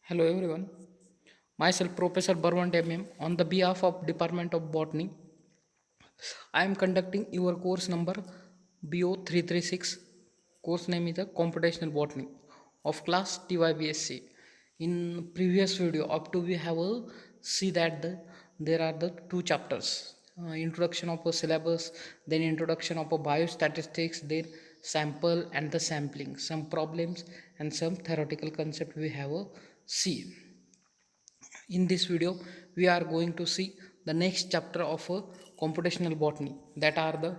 Hello everyone. Myself Professor Barwan MM on the behalf of Department of Botany. I am conducting your course number BO336. Course name is the Computational Botany of class TYBSC. In previous video up to we have see that there are the two chapters. Introduction of a syllabus, then introduction of a biostatistics, then sample and the sampling, some problems and some theoretical concept we have a see. In this video we are going to see the next chapter of computational botany, that are the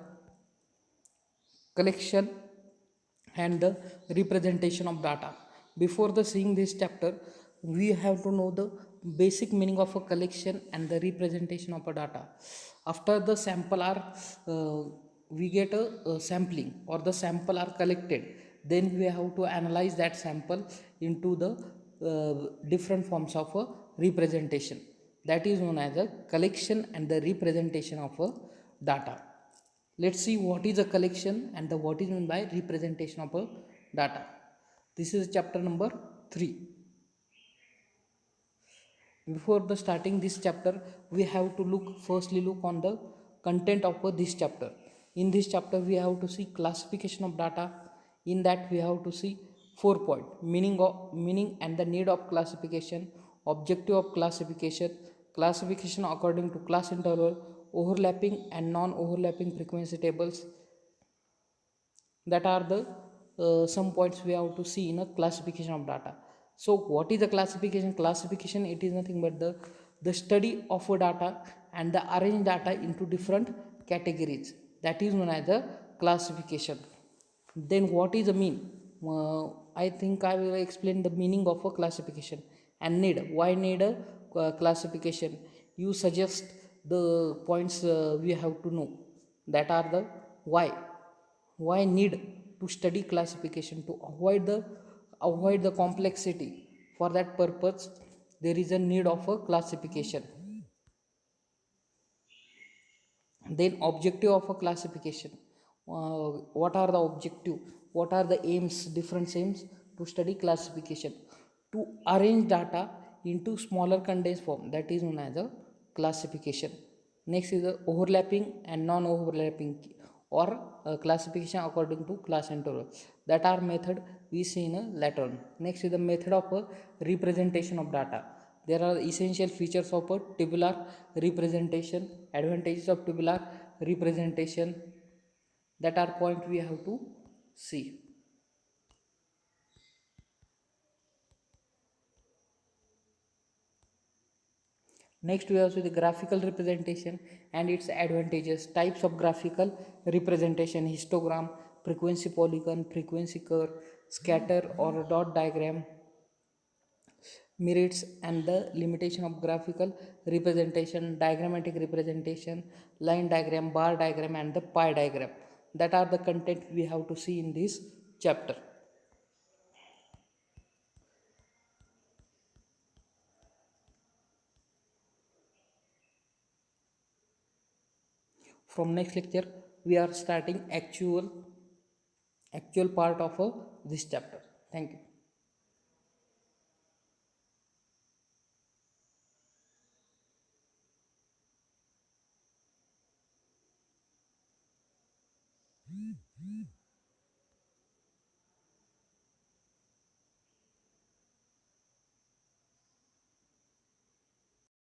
collection and the representation of data. Before the seeing this chapter, we have to know the basic meaning of a collection and the representation of a data. After the sample are we get a sampling or the sample are collected, then we have to analyze that sample into the different forms of a representation, that is known as a collection and the representation of a data. Let's see what is a collection and the what is meant by representation of a data. This is chapter number 3. Before the starting this chapter, we have to look on the content of this chapter. In this chapter we have to see classification of data. In that we have to see 4 point: meaning and the need of classification, objective of classification, classification according to class interval, overlapping and non overlapping frequency tables. That are the some points we have to see in a classification of data. So what is the classification? It is nothing but the study of a data and the arrange data into different categories, that is known as the classification. Then what is the mean? I think I will explain the meaning of a classification. And need, why need a classification? You suggest the points we have to know, that are the why need to study classification? To avoid the complexity. For that purpose there is a need of a classification. Then objective of a classification. What are the objective, what are the aims, different aims to study classification? To arrange data into smaller condensed form, that is known as a classification. Next is the overlapping and non overlapping, or classification according to class interval. That are method we see in a later on. Next is the method of a representation of data. There are essential features of a tabular representation, advantages of tabular representation. That are point we have to see. Next we have to the graphical representation and its advantages. Types of graphical representation: histogram, frequency polygon, frequency curve, scatter or dot diagram, merits and the limitation of graphical representation: diagrammatic representation, line diagram, bar diagram and the pie diagram. That are the content we have to see in this chapter. From next lecture we are starting actual part of this chapter. Thank you.